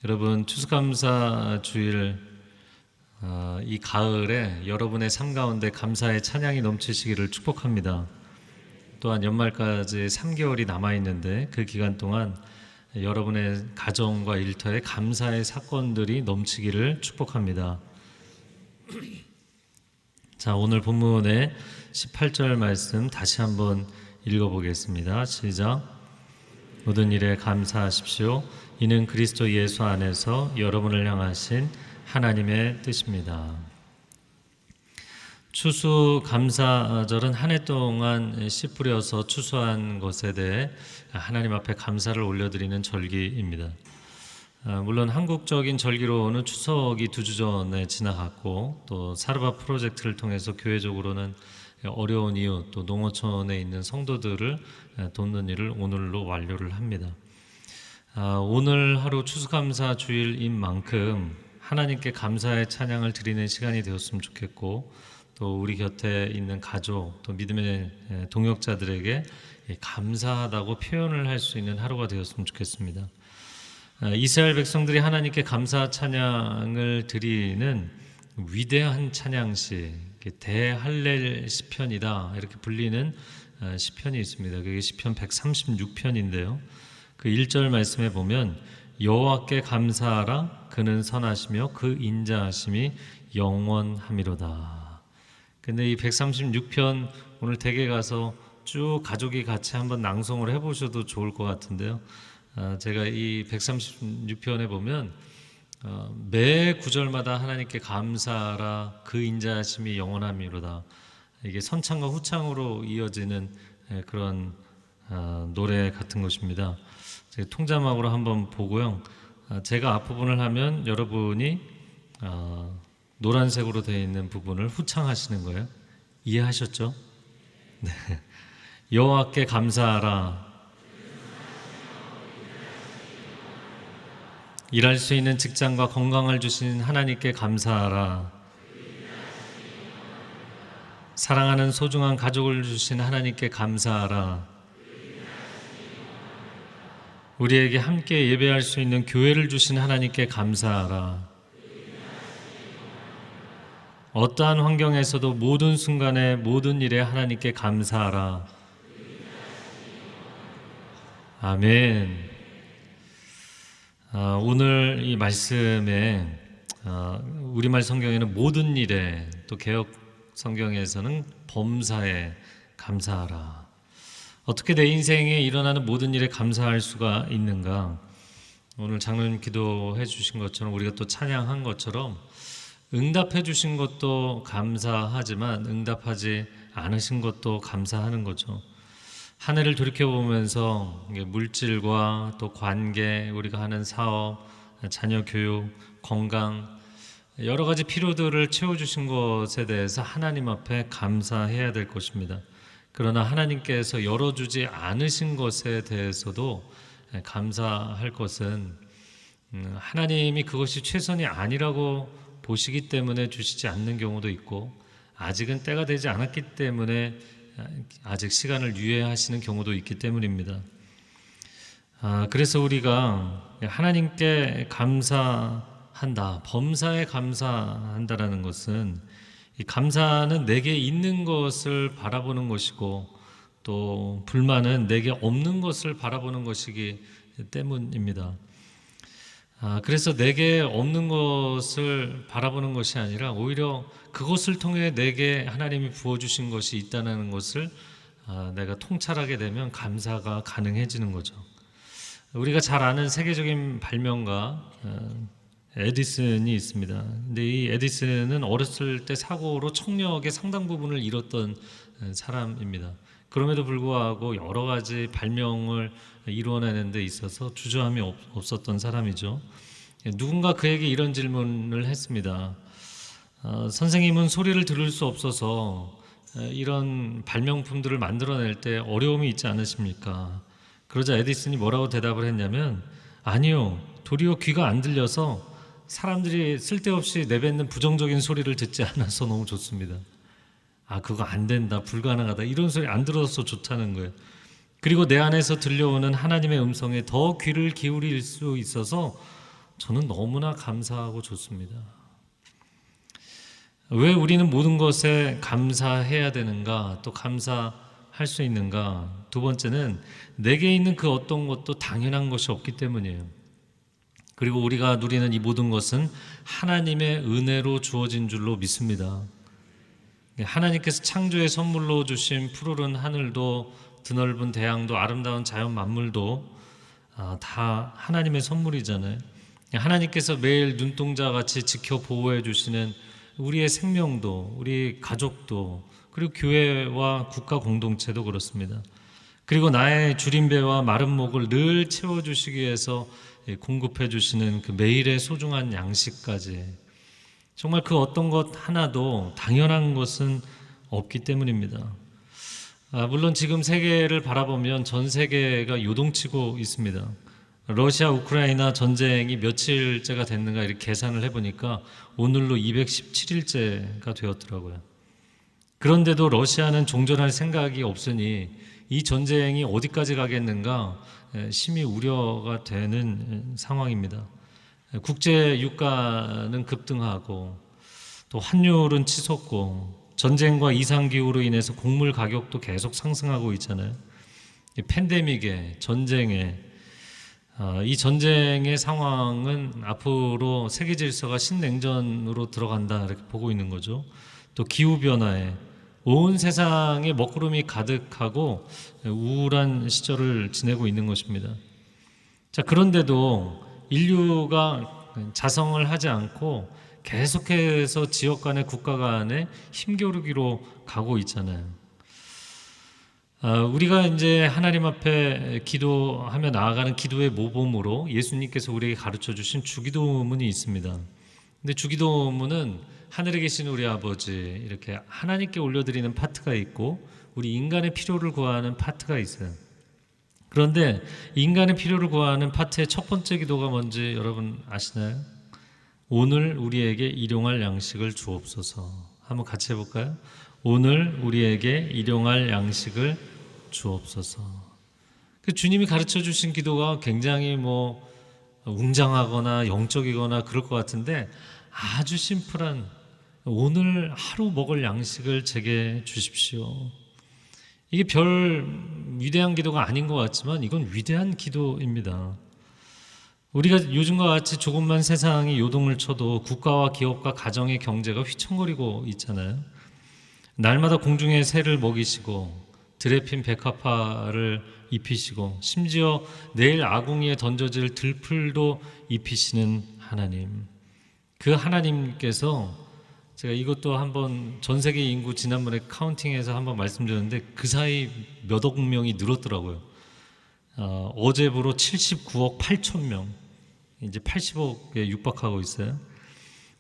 여러분 추수감사 주일 이 가을에 여러분의 삶 가운데 감사의 찬양이 넘치시기를 축복합니다. 또한 연말까지 3개월이 남아있는데 그 기간 동안 여러분의 가정과 일터에 감사의 사건들이 넘치기를 축복합니다. 자, 오늘 본문의 18절 말씀 다시 한번 읽어보겠습니다. 시작. 모든 일에 감사하십시오. 이는 그리스도 예수 안에서 여러분을 향하신 하나님의 뜻입니다. 추수감사절은 한 해 동안 씨 뿌려서 추수한 것에 대해 하나님 앞에 감사를 올려드리는 절기입니다. 물론 한국적인 절기로는 추석이 2주 전에 지나갔고, 또 사르바 프로젝트를 통해서 교회적으로는 어려운 이웃 또 농어촌에 있는 성도들을 돕는 일을 오늘로 완료를 합니다. 오늘 하루 추수감사 주일인 만큼 하나님께 감사의 찬양을 드리는 시간이 되었으면 좋겠고, 또 우리 곁에 있는 가족 또 믿음의 동역자들에게 감사하다고 표현을 할 수 있는 하루가 되었으면 좋겠습니다. 이스라엘 백성들이 하나님께 감사 찬양을 드리는 위대한 찬양시 대할렐 시편이다 이렇게 불리는 시편이 있습니다. 그게 시편 136편인데요. 그 1절 말씀에 보면 여호와께 감사하라 그는 선하시며 그 인자하심이 영원함이로다. 근데 이 136편 오늘 댁에 가서 쭉 가족이 같이 한번 낭송을 해보셔도 좋을 것 같은데요. 제가 이 136편에 보면 매 구절마다 하나님께 감사하라 그 인자하심이 영원함이로다. 이게 선창과 후창으로 이어지는 그런 노래 같은 것입니다. 제가 통자막으로 한번 보고요. 제가 앞부분을 하면 여러분이 노란색으로 되어 있는 부분을 후창하시는 거예요. 이해하셨죠? 네. 여호와께 감사하라. 일할 수 있는 직장과 건강을 주신 하나님께 감사하라. 사랑하는 소중한 가족을 주신 하나님께 감사하라. 우리에게 함께 예배할 수 있는 교회를 주신 하나님께 감사하라. 어떠한 환경에서도 모든 순간에 모든 일에 하나님께 감사하라. 아멘. 오늘 이 말씀에 우리말 성경에는 모든 일에, 또 개역 성경에서는 범사에 감사하라. 어떻게 내 인생에 일어나는 모든 일에 감사할 수가 있는가? 오늘 장로님 기도해 주신 것처럼, 우리가 또 찬양한 것처럼 응답해 주신 것도 감사하지만 응답하지 않으신 것도 감사하는 거죠. 한 해를 돌이켜보면서 물질과 또 관계, 우리가 하는 사업, 자녀 교육, 건강, 여러 가지 필요들을 채워주신 것에 대해서 하나님 앞에 감사해야 될 것입니다. 그러나 하나님께서 열어주지 않으신 것에 대해서도 감사할 것은 하나님이 그것이 최선이 아니라고 보시기 때문에 주시지 않는 경우도 있고, 아직은 때가 되지 않았기 때문에 아직 시간을 유예하시는 경우도 있기 때문입니다. 그래서 우리가 하나님께 감사한다, 범사에 감사한다라는 것은, 이 감사는 내게 있는 것을 바라보는 것이고, 또 불만은 내게 없는 것을 바라보는 것이기 때문입니다. 그래서 내게 없는 것을 바라보는 것이 아니라 오히려 그것을 통해 내게 하나님이 부어주신 것이 있다는 것을 내가 통찰하게 되면 감사가 가능해지는 거죠. 우리가 잘 아는 세계적인 발명가 에디슨이 있습니다. 근데 이 에디슨은 어렸을 때 사고로 청력의 상당 부분을 잃었던 사람입니다. 그럼에도 불구하고 여러 가지 발명을 이루어내는 데 있어서 주저함이 없었던 사람이죠. 누군가 그에게 이런 질문을 했습니다. 선생님은 소리를 들을 수 없어서 이런 발명품들을 만들어낼 때 어려움이 있지 않으십니까? 그러자 에디슨이 뭐라고 대답을 했냐면, 아니요, 도리어 귀가 안 들려서 사람들이 쓸데없이 내뱉는 부정적인 소리를 듣지 않아서 너무 좋습니다. 그거 안 된다, 불가능하다, 이런 소리 안 들어서 좋다는 거예요. 그리고 내 안에서 들려오는 하나님의 음성에 더 귀를 기울일 수 있어서 저는 너무나 감사하고 좋습니다. 왜 우리는 모든 것에 감사해야 되는가, 또 감사할 수 있는가? 두 번째는 내게 있는 그 어떤 것도 당연한 것이 없기 때문이에요. 그리고 우리가 누리는 이 모든 것은 하나님의 은혜로 주어진 줄로 믿습니다. 하나님께서 창조의 선물로 주신 푸르른 하늘도 드넓은 대양도 아름다운 자연 만물도 다 하나님의 선물이잖아요. 하나님께서 매일 눈동자같이 지켜 보호해 주시는 우리의 생명도, 우리 가족도, 그리고 교회와 국가 공동체도 그렇습니다. 그리고 나의 줄인 배와 마른 목을 늘 채워주시기 위해서 공급해 주시는 그 매일의 소중한 양식까지, 정말 그 어떤 것 하나도 당연한 것은 없기 때문입니다. 물론 지금 세계를 바라보면 전 세계가 요동치고 있습니다. 러시아 우크라이나 전쟁이 며칠째가 됐는가 이렇게 계산을 해보니까 오늘로 217일째가 되었더라고요. 그런데도 러시아는 종전할 생각이 없으니 이 전쟁이 어디까지 가겠는가 심히 우려가 되는 상황입니다. 국제 유가는 급등하고 또 환율은 치솟고 전쟁과 이상기후로 인해서 곡물 가격도 계속 상승하고 있잖아요. 이 팬데믹에, 전쟁에, 이 전쟁의 상황은 앞으로 세계 질서가 신냉전으로 들어간다 이렇게 보고 있는 거죠. 또 기후변화에 온 세상에 먹구름이 가득하고 우울한 시절을 지내고 있는 것입니다. 자, 그런데도 인류가 자성을 하지 않고 계속해서 지역 간의 국가 간의 힘겨루기로 가고 있잖아요. 우리가 이제 하나님 앞에 기도하며 나아가는 기도의 모범으로 예수님께서 우리에게 가르쳐 주신 주기도문이 있습니다. 근데 주기도문은 하늘에 계신 우리 아버지 이렇게 하나님께 올려드리는 파트가 있고 우리 인간의 필요를 구하는 파트가 있어요. 그런데 인간의 필요를 구하는 파트의 첫 번째 기도가 뭔지 여러분 아시나요? 오늘 우리에게 일용할 양식을 주옵소서. 한번 같이 해볼까요? 오늘 우리에게 일용할 양식을 주옵소서. 그 주님이 가르쳐 주신 기도가 굉장히 웅장하거나 영적이거나 그럴 것 같은데 아주 심플한 오늘 하루 먹을 양식을 제게 주십시오. 이게 별 위대한 기도가 아닌 것 같지만 이건 위대한 기도입니다. 우리가 요즘과 같이 조금만 세상이 요동을 쳐도 국가와 기업과 가정의 경제가 휘청거리고 있잖아요. 날마다 공중에 새를 먹이시고 들에 핀 백합화를 입히시고 심지어 내일 아궁이에 던져질 들풀도 입히시는 하나님, 그 하나님께서 제가 이것도 한번 전 세계 인구 지난번에 카운팅해서 한번 말씀드렸는데 그 사이 몇 억 명이 늘었더라고요. 어제부로 79억 8천 명, 이제 80억에 육박하고 있어요.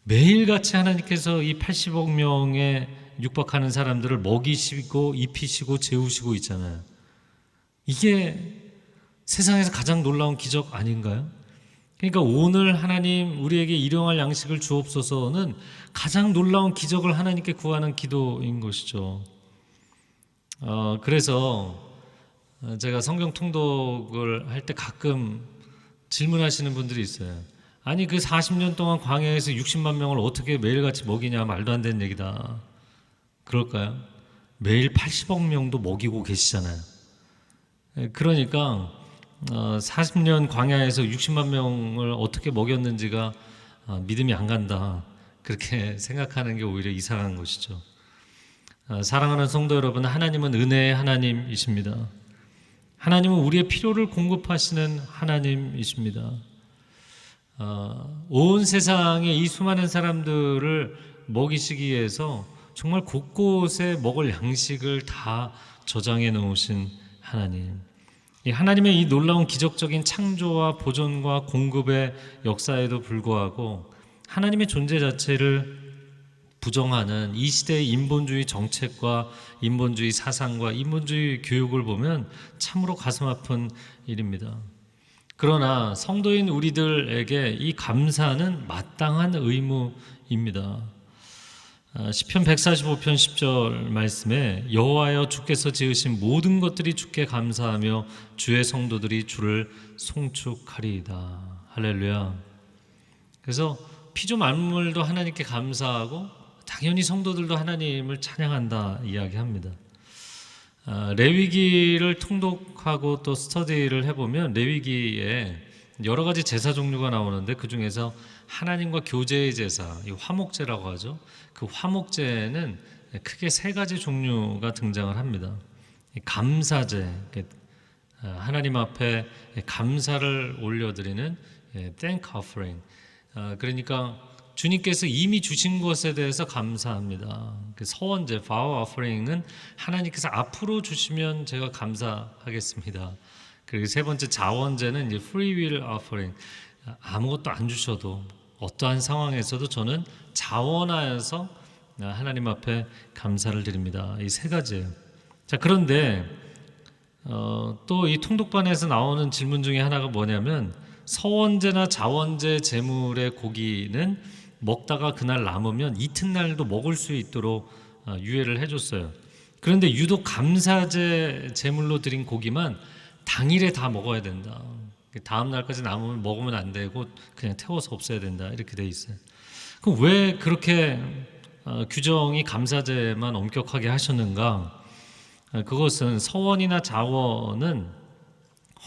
매일같이 하나님께서 이 80억 명에 육박하는 사람들을 먹이시고 입히시고 재우시고 있잖아요. 이게 세상에서 가장 놀라운 기적 아닌가요? 그러니까 오늘 하나님 우리에게 일용할 양식을 주옵소서는 가장 놀라운 기적을 하나님께 구하는 기도인 것이죠. 그래서 제가 성경 통독을 할 때 가끔 질문하시는 분들이 있어요. 아니 그 40년 동안 광야에서 60만 명을 어떻게 매일같이 먹이냐, 말도 안 되는 얘기다. 그럴까요? 매일 80억 명도 먹이고 계시잖아요. 그러니까 40년 광야에서 60만 명을 어떻게 먹였는지가 믿음이 안 간다, 그렇게 생각하는 게 오히려 이상한 것이죠. 사랑하는 성도 여러분, 하나님은 은혜의 하나님이십니다. 하나님은 우리의 필요를 공급하시는 하나님이십니다. 온 세상의 이 수많은 사람들을 먹이시기 위해서 정말 곳곳에 먹을 양식을 다 저장해 놓으신 하나님, 이 하나님의 이 놀라운 기적적인 창조와 보존과 공급의 역사에도 불구하고 하나님의 존재 자체를 부정하는 이 시대의 인본주의 정책과 인본주의 사상과 인본주의 교육을 보면 참으로 가슴 아픈 일입니다. 그러나 성도인 우리들에게 이 감사는 마땅한 의무입니다. 시편 145편 10절 말씀에 여호와여 주께서 지으신 모든 것들이 주께 감사하며 주의 성도들이 주를 송축하리이다. 할렐루야. 그래서 피조 만물도 하나님께 감사하고 당연히 성도들도 하나님을 찬양한다 이야기합니다. 레위기를 통독하고 또 스터디를 해보면 레위기에 여러 가지 제사 종류가 나오는데 그 중에서 하나님과 교제의 제사, 이 화목제라고 하죠. 그 화목제는 크게 세 가지 종류가 등장을 합니다. 감사제, 하나님 앞에 감사를 올려드리는 thank offering. 그러니까 주님께서 이미 주신 것에 대해서 감사합니다. 서원제, vow offering은 하나님께서 앞으로 주시면 제가 감사하겠습니다. 그리고 세 번째 자원제는 이제 free will offering. 아무것도 안 주셔도 어떠한 상황에서도 저는 자원하여서 하나님 앞에 감사를 드립니다. 이 세 가지예요. 자, 그런데 또 이 통독반에서 나오는 질문 중에 하나가 뭐냐면 서원제나 자원제 제물의 고기는 먹다가 그날 남으면 이튿날도 먹을 수 있도록 유예를 해줬어요. 그런데 유독 감사제 제물로 드린 고기만 당일에 다 먹어야 된다. 다음 날까지 남으면 먹으면 안 되고 그냥 태워서 없애야 된다. 이렇게 돼 있어요. 그럼 왜 그렇게 규정이 감사제만 엄격하게 하셨는가? 그것은 서원이나 자원은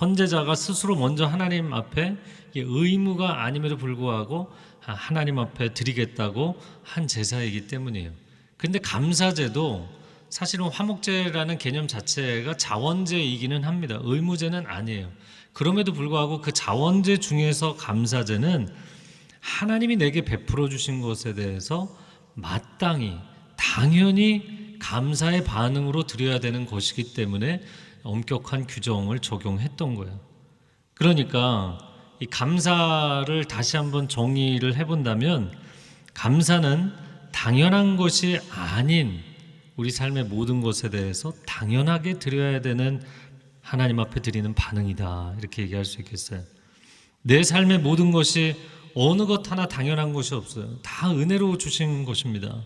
헌제자가 스스로 먼저 하나님 앞에 의무가 아님에도 불구하고 하나님 앞에 드리겠다고 한 제사이기 때문이에요. 그런데 감사제도 사실은 화목제라는 개념 자체가 자원제이기는 합니다. 의무제는 아니에요. 그럼에도 불구하고 그 자원제 중에서 감사제는 하나님이 내게 베풀어 주신 것에 대해서 마땅히 당연히 감사의 반응으로 드려야 되는 것이기 때문에 엄격한 규정을 적용했던 거예요. 그러니까 이 감사를 다시 한번 정의를 해본다면 감사는 당연한 것이 아닌 우리 삶의 모든 것에 대해서 당연하게 드려야 되는 하나님 앞에 드리는 반응이다. 이렇게 얘기할 수 있겠어요. 내 삶의 모든 것이 어느 것 하나 당연한 것이 없어요. 다 은혜로 주신 것입니다.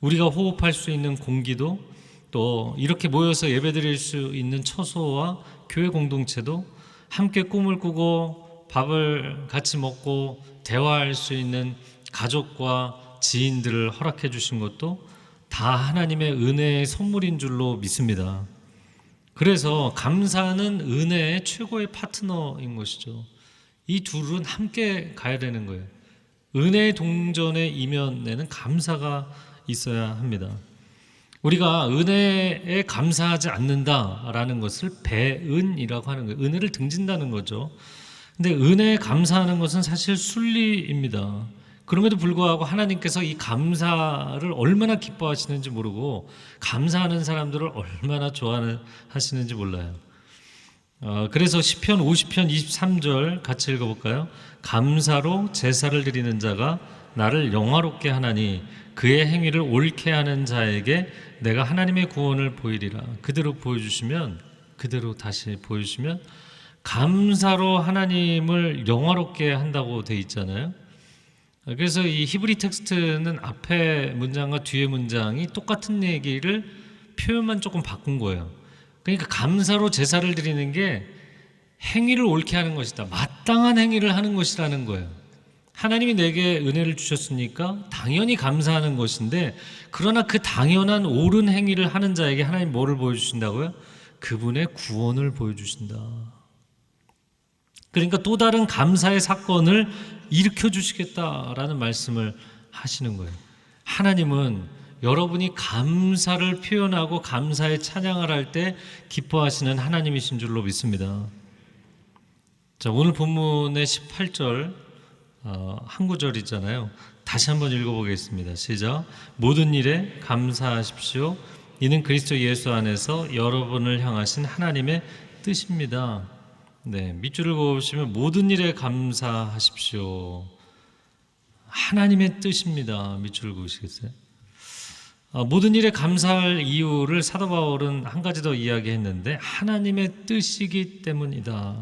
우리가 호흡할 수 있는 공기도 또 이렇게 모여서 예배드릴 수 있는 처소와 교회 공동체도 함께 꿈을 꾸고 밥을 같이 먹고 대화할 수 있는 가족과 지인들을 허락해 주신 것도 다 하나님의 은혜의 선물인 줄로 믿습니다. 그래서 감사는 은혜의 최고의 파트너인 것이죠. 이 둘은 함께 가야 되는 거예요. 은혜의 동전의 이면에는 감사가 있어야 합니다. 우리가 은혜에 감사하지 않는다라는 것을 배은이라고 하는 거예요. 은혜를 등진다는 거죠. 근데 은혜에 감사하는 것은 사실 순리입니다. 그럼에도 불구하고 하나님께서 이 감사를 얼마나 기뻐하시는지 모르고 감사하는 사람들을 얼마나 좋아하시는지 몰라요. 그래서 시편 50편 23절 같이 읽어볼까요? 감사로 제사를 드리는 자가 나를 영화롭게 하나니 그의 행위를 옳게 하는 자에게 내가 하나님의 구원을 보이리라. 그대로 다시 보여주시면 감사로 하나님을 영화롭게 한다고 돼 있잖아요. 그래서 이 히브리 텍스트는 앞에 문장과 뒤에 문장이 똑같은 얘기를 표현만 조금 바꾼 거예요. 그러니까 감사로 제사를 드리는 게 행위를 옳게 하는 것이다. 마땅한 행위를 하는 것이라는 거예요. 하나님이 내게 은혜를 주셨으니까 당연히 감사하는 것인데 그러나 그 당연한 옳은 행위를 하는 자에게 하나님 뭐를 보여주신다고요? 그분의 구원을 보여주신다. 그러니까 또 다른 감사의 사건을 일으켜 주시겠다라는 말씀을 하시는 거예요. 하나님은 여러분이 감사를 표현하고 감사의 찬양을 할 때 기뻐하시는 하나님이신 줄로 믿습니다. 자, 오늘 본문의 18절 한 구절이잖아요. 다시 한번 읽어보겠습니다. 시작. 모든 일에 감사하십시오. 이는 그리스도 예수 안에서 여러분을 향하신 하나님의 뜻입니다. 네, 밑줄을 그어보시면 모든 일에 감사하십시오. 하나님의 뜻입니다. 밑줄을 그으시겠어요? 모든 일에 감사할 이유를 사도 바울은 한 가지 더 이야기했는데 하나님의 뜻이기 때문이다.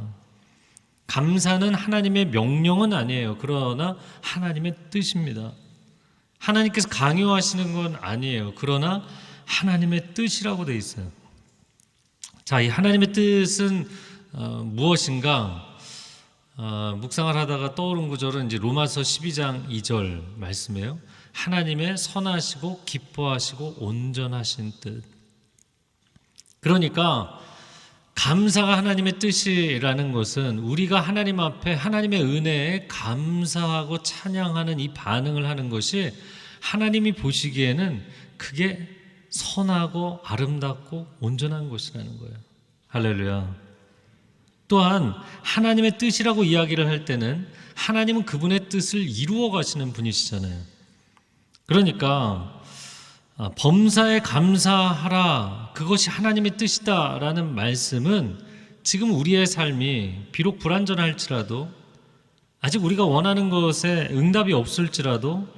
감사는 하나님의 명령은 아니에요. 그러나 하나님의 뜻입니다. 하나님께서 강요하시는 건 아니에요. 그러나 하나님의 뜻이라고 되어 있어요. 자, 이 하나님의 뜻은 무엇인가? 묵상을 하다가 떠오른 구절은 이제 로마서 12장 2절 말씀이에요. 하나님의 선하시고 기뻐하시고 온전하신 뜻. 그러니까 감사가 하나님의 뜻이라는 것은 우리가 하나님 앞에 하나님의 은혜에 감사하고 찬양하는 이 반응을 하는 것이 하나님이 보시기에는 그게 선하고 아름답고 온전한 것이라는 거예요. 할렐루야. 또한 하나님의 뜻이라고 이야기를 할 때는 하나님은 그분의 뜻을 이루어 가시는 분이시잖아요. 그러니까 범사에 감사하라, 그것이 하나님의 뜻이다라는 말씀은 지금 우리의 삶이 비록 불완전할지라도, 아직 우리가 원하는 것에 응답이 없을지라도,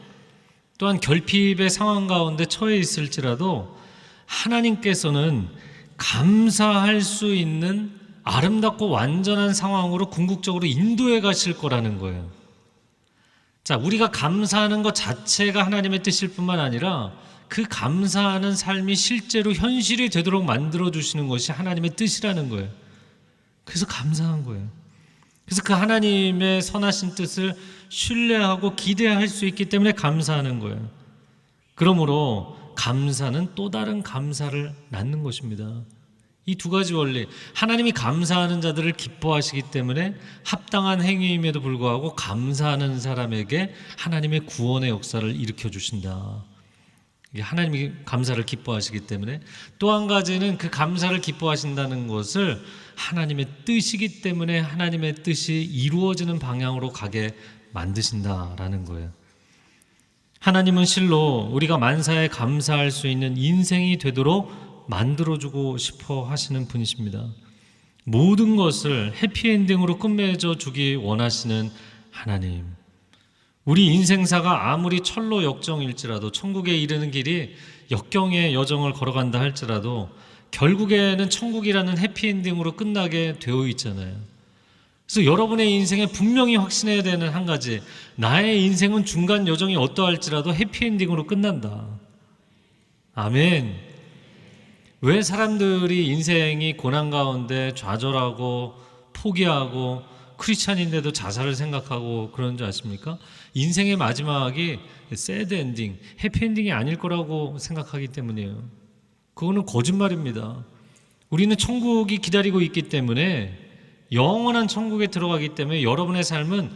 또한 결핍의 상황 가운데 처해 있을지라도 하나님께서는 감사할 수 있는 아름답고 완전한 상황으로 궁극적으로 인도해 가실 거라는 거예요. 자, 우리가 감사하는 것 자체가 하나님의 뜻일 뿐만 아니라 그 감사하는 삶이 실제로 현실이 되도록 만들어주시는 것이 하나님의 뜻이라는 거예요. 그래서 감사한 거예요. 그래서 그 하나님의 선하신 뜻을 신뢰하고 기대할 수 있기 때문에 감사하는 거예요. 그러므로 감사는 또 다른 감사를 낳는 것입니다. 이 두 가지 원리, 하나님이 감사하는 자들을 기뻐하시기 때문에 합당한 행위임에도 불구하고 감사하는 사람에게 하나님의 구원의 역사를 일으켜 주신다. 하나님이 감사를 기뻐하시기 때문에, 또 한 가지는 그 감사를 기뻐하신다는 것을 하나님의 뜻이기 때문에 하나님의 뜻이 이루어지는 방향으로 가게 만드신다라는 거예요. 하나님은 실로 우리가 만사에 감사할 수 있는 인생이 되도록 만들어주고 싶어 하시는 분이십니다. 모든 것을 해피엔딩으로 끝맺어 주기 원하시는 하나님. 우리 인생사가 아무리 철로 역정일지라도, 천국에 이르는 길이 역경의 여정을 걸어간다 할지라도 결국에는 천국이라는 해피엔딩으로 끝나게 되어 있잖아요. 그래서 여러분의 인생에 분명히 확신해야 되는 한 가지, 나의 인생은 중간 여정이 어떠할지라도 해피엔딩으로 끝난다. 아멘. 왜 사람들이 인생이 고난 가운데 좌절하고 포기하고 크리스찬인데도 자살을 생각하고 그런 줄 아십니까? 인생의 마지막이 새드 엔딩, 해피엔딩이 아닐 거라고 생각하기 때문이에요. 그거는 거짓말입니다. 우리는 천국이 기다리고 있기 때문에, 영원한 천국에 들어가기 때문에 여러분의 삶은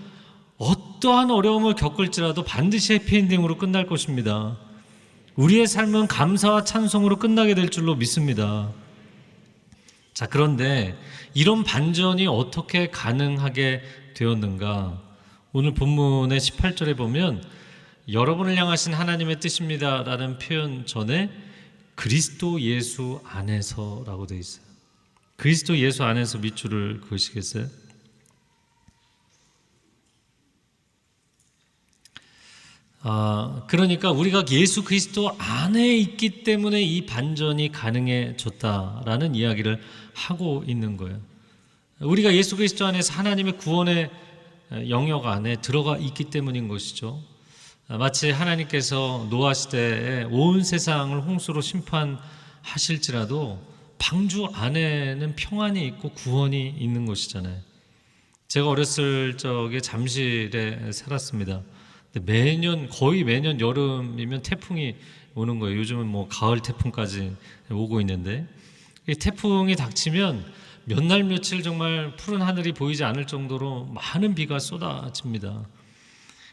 어떠한 어려움을 겪을지라도 반드시 해피엔딩으로 끝날 것입니다. 우리의 삶은 감사와 찬송으로 끝나게 될 줄로 믿습니다. 자, 그런데 이런 반전이 어떻게 가능하게 되었는가? 오늘 본문의 18절에 보면 여러분을 향하신 하나님의 뜻입니다 라는 표현 전에 그리스도 예수 안에서라고 되어 있어요. 그리스도 예수 안에서 밑줄을 그으시겠어요? 그러니까 우리가 예수 그리스도 안에 있기 때문에 이 반전이 가능해졌다라는 이야기를 하고 있는 거예요. 우리가 예수 그리스도 안에서 하나님의 구원의 영역 안에 들어가 있기 때문인 것이죠. 마치 하나님께서 노아 시대에 온 세상을 홍수로 심판하실지라도 방주 안에는 평안이 있고 구원이 있는 것이잖아요. 제가 어렸을 적에 잠실에 살았습니다. 거의 매년 여름이면 태풍이 오는 거예요. 요즘은 뭐 가을 태풍까지 오고 있는데, 이 태풍이 닥치면 몇 날 며칠 정말 푸른 하늘이 보이지 않을 정도로 많은 비가 쏟아집니다.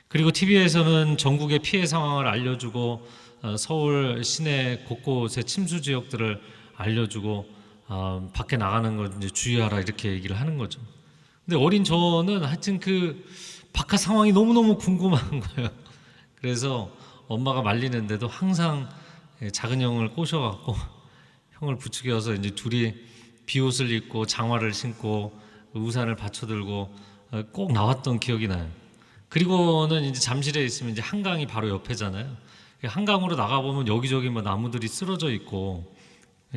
그리고 TV에서는 전국의 피해 상황을 알려주고 서울 시내 곳곳의 침수 지역들을 알려주고 밖에 나가는 걸 이제 주의하라 이렇게 얘기를 하는 거죠. 근데 어린 저는 하여튼 그 바깥 상황이 너무너무 궁금한 거예요. 그래서 엄마가 말리는데도 항상 작은 형을 꼬셔갖고 형을 부추겨서 이제 둘이 비옷을 입고 장화를 신고 우산을 받쳐들고 꼭 나왔던 기억이 나요. 그리고는 이제 잠실에 있으면 이제 한강이 바로 옆에잖아요. 한강으로 나가보면 여기저기 뭐 나무들이 쓰러져 있고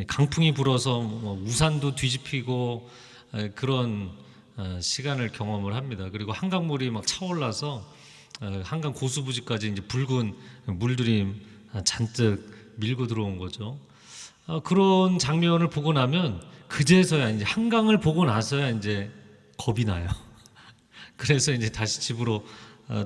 강풍이 불어서 뭐 우산도 뒤집히고 그런 시간을 경험을 합니다. 그리고 한강물이 막 차올라서 한강 고수부지까지 이제 붉은 물들이 잔뜩 밀고 들어온 거죠. 그런 장면을 보고 나면 그제서야 이제 한강을 보고 나서야 이제 겁이 나요. 그래서 이제 다시 집으로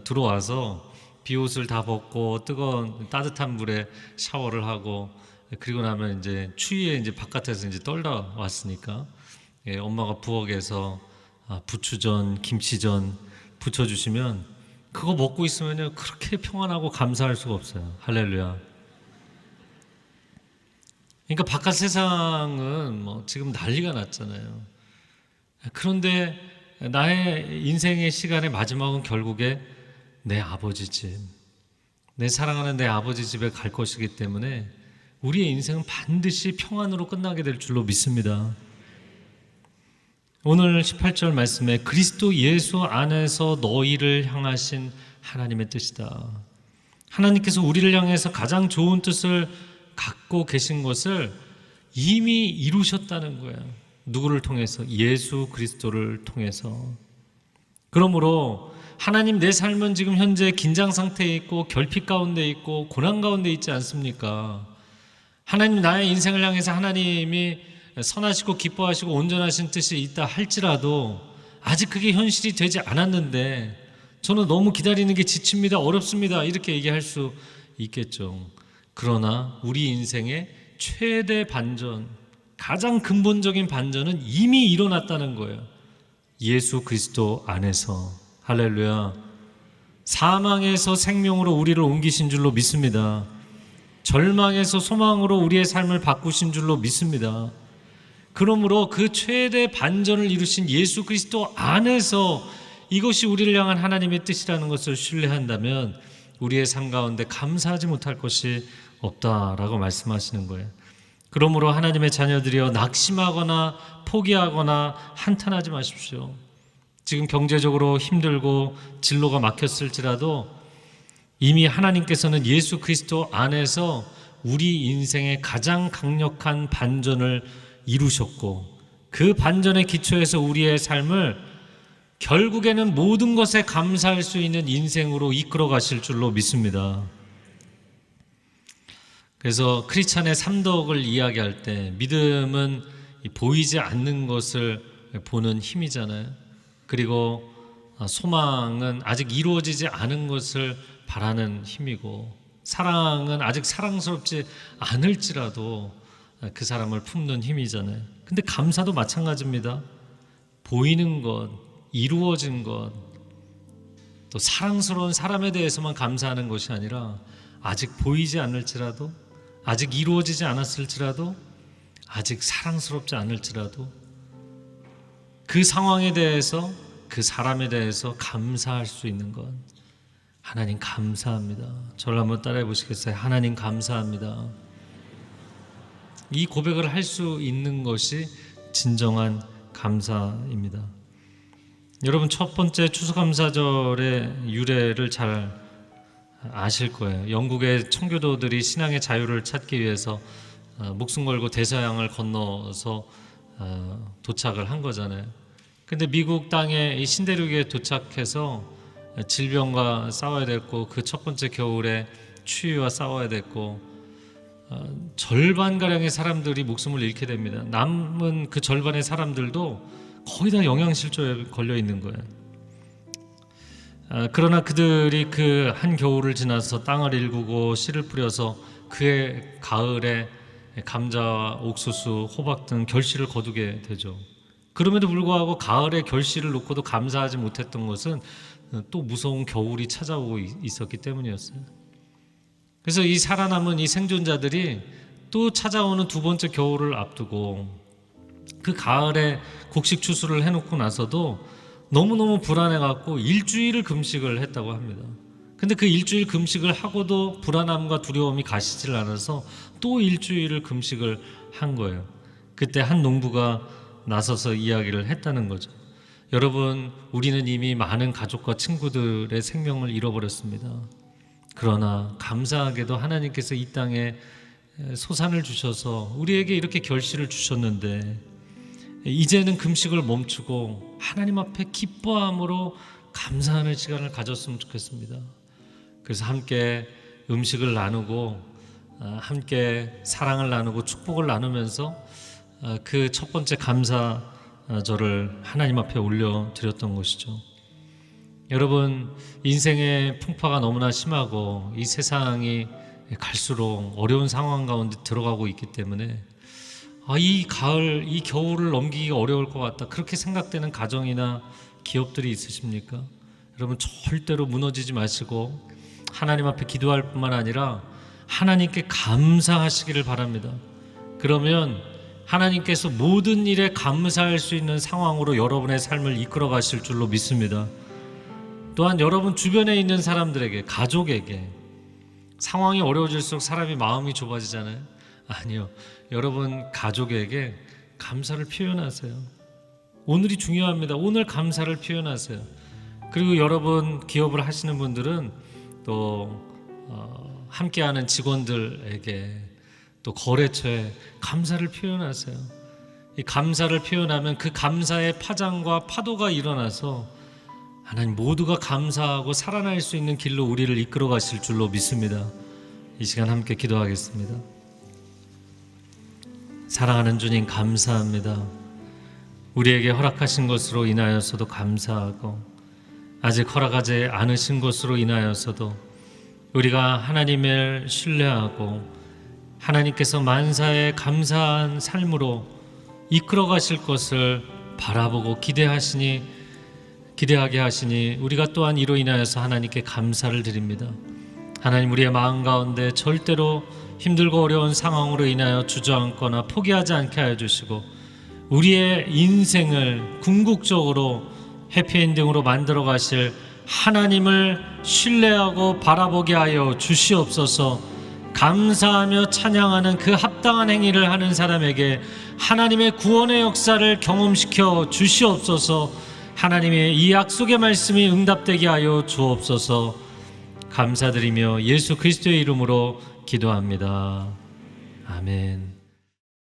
들어와서 비옷을 다 벗고 뜨거운 따뜻한 물에 샤워를 하고, 그리고 나면 이제 추위에 이제 바깥에서 이제 떨다 왔으니까 엄마가 부엌에서 부추전, 김치전 부쳐주시면 그거 먹고 있으면요 그렇게 평안하고 감사할 수가 없어요. 할렐루야. 그러니까 바깥 세상은 뭐 지금 난리가 났잖아요. 그런데 나의 인생의 시간의 마지막은 결국에 내 아버지 집, 내 사랑하는 내 아버지 집에 갈 것이기 때문에 우리의 인생은 반드시 평안으로 끝나게 될 줄로 믿습니다. 오늘 18절 말씀에 그리스도 예수 안에서 너희를 향하신 하나님의 뜻이다. 하나님께서 우리를 향해서 가장 좋은 뜻을 갖고 계신 것을 이미 이루셨다는 거예요. 누구를 통해서? 예수 그리스도를 통해서. 그러므로 하나님, 내 삶은 지금 현재 긴장 상태에 있고 결핍 가운데 있고 고난 가운데 있지 않습니까? 하나님, 나의 인생을 향해서 하나님이 선하시고 기뻐하시고 온전하신 뜻이 있다 할지라도 아직 그게 현실이 되지 않았는데 저는 너무 기다리는 게 지칩니다, 어렵습니다, 이렇게 얘기할 수 있겠죠. 그러나 우리 인생의 최대 반전, 가장 근본적인 반전은 이미 일어났다는 거예요. 예수 그리스도 안에서. 할렐루야. 사망에서 생명으로 우리를 옮기신 줄로 믿습니다. 절망에서 소망으로 우리의 삶을 바꾸신 줄로 믿습니다. 그러므로 그 최대 반전을 이루신 예수 그리스도 안에서 이것이 우리를 향한 하나님의 뜻이라는 것을 신뢰한다면 우리의 삶 가운데 감사하지 못할 것이 없다라고 말씀하시는 거예요. 그러므로 하나님의 자녀들이여 낙심하거나 포기하거나 한탄하지 마십시오. 지금 경제적으로 힘들고 진로가 막혔을지라도 이미 하나님께서는 예수 그리스도 안에서 우리 인생의 가장 강력한 반전을 이루셨고 그 반전의 기초에서 우리의 삶을 결국에는 모든 것에 감사할 수 있는 인생으로 이끌어 가실 줄로 믿습니다. 그래서 크리스찬의 삼덕을 이야기할 때 믿음은 보이지 않는 것을 보는 힘이잖아요. 그리고 소망은 아직 이루어지지 않은 것을 바라는 힘이고, 사랑은 아직 사랑스럽지 않을지라도 그 사람을 품는 힘이잖아요. 근데 감사도 마찬가지입니다. 보이는 것, 이루어진 것, 또 사랑스러운 사람에 대해서만 감사하는 것이 아니라 아직 보이지 않을지라도, 아직 이루어지지 않았을지라도, 아직 사랑스럽지 않을지라도 그 상황에 대해서, 그 사람에 대해서 감사할 수 있는 것. 하나님 감사합니다. 저를 한번 따라해 보시겠어요? 하나님 감사합니다. 이 고백을 할 수 있는 것이 진정한 감사입니다. 여러분, 첫 번째 추수감사절의 유래를 잘 아실 거예요. 영국의 청교도들이 신앙의 자유를 찾기 위해서 목숨 걸고 대서양을 건너서 도착을 한 거잖아요. 근데 미국 땅에 이 신대륙에 도착해서 질병과 싸워야 됐고, 그 첫 번째 겨울에 추위와 싸워야 됐고, 절반가량의 사람들이 목숨을 잃게 됩니다. 남은 그 절반의 사람들도 거의 다 영양실조에 걸려 있는 거예요. 그러나 그들이 그 한 겨울을 지나서 땅을 일구고 씨를 뿌려서 그해 가을에 감자와 옥수수, 호박 등 결실을 거두게 되죠. 그럼에도 불구하고 가을에 결실을 놓고도 감사하지 못했던 것은 또 무서운 겨울이 찾아오고 있었기 때문이었어요. 그래서 이 살아남은 이 생존자들이 또 찾아오는 두 번째 겨울을 앞두고 그 가을에 곡식 추수를 해놓고 나서도 너무너무 불안해갖고 일주일을 금식을 했다고 합니다. 근데 그 일주일 금식을 하고도 불안함과 두려움이 가시질 않아서 또 일주일을 금식을 한 거예요. 그때 한 농부가 나서서 이야기를 했다는 거죠. 여러분, 우리는 이미 많은 가족과 친구들의 생명을 잃어버렸습니다. 그러나 감사하게도 하나님께서 이 땅에 소산을 주셔서 우리에게 이렇게 결실을 주셨는데 이제는 금식을 멈추고 하나님 앞에 기뻐함으로 감사하는 시간을 가졌으면 좋겠습니다. 그래서 함께 음식을 나누고 함께 사랑을 나누고 축복을 나누면서 그 첫 번째 감사절을 하나님 앞에 올려드렸던 것이죠. 여러분, 인생의 풍파가 너무나 심하고 이 세상이 갈수록 어려운 상황 가운데 들어가고 있기 때문에 이 가을, 이 겨울을 넘기기가 어려울 것 같다, 그렇게 생각되는 가정이나 기업들이 있으십니까? 여러분, 절대로 무너지지 마시고 하나님 앞에 기도할 뿐만 아니라 하나님께 감사하시기를 바랍니다. 그러면 하나님께서 모든 일에 감사할 수 있는 상황으로 여러분의 삶을 이끌어 가실 줄로 믿습니다. 또한 여러분 주변에 있는 사람들에게, 가족에게, 상황이 어려워질수록 사람이 마음이 좁아지잖아요. 아니요, 여러분 가족에게 감사를 표현하세요. 오늘이 중요합니다. 오늘 감사를 표현하세요. 그리고 여러분 기업을 하시는 분들은 또 함께하는 직원들에게, 또 거래처에 감사를 표현하세요. 이 감사를 표현하면 그 감사의 파장과 파도가 일어나서 하나님 모두가 감사하고 살아날 수 있는 길로 우리를 이끌어 가실 줄로 믿습니다. 이 시간 함께 기도하겠습니다. 사랑하는 주님, 감사합니다. 우리에게 허락하신 것으로 인하여서도 감사하고 아직 허락하지 않으신 것으로 인하여서도 우리가 하나님을 신뢰하고 하나님께서 만사에 감사한 삶으로 이끌어 가실 것을 바라보고 기대하게 하시니 우리가 또한 이로 인하여서 하나님께 감사를 드립니다. 하나님, 우리의 마음 가운데 절대로 힘들고 어려운 상황으로 인하여 주저앉거나 포기하지 않게 하여 주시고 우리의 인생을 궁극적으로 해피엔딩으로 만들어 가실 하나님을 신뢰하고 바라보게 하여 주시옵소서. 감사하며 찬양하는 그 합당한 행위를 하는 사람에게 하나님의 구원의 역사를 경험시켜 주시옵소서. 하나님의 이 약속의 말씀이 응답되게 하여 주옵소서. 감사드리며 예수 그리스도의 이름으로 기도합니다. 아멘.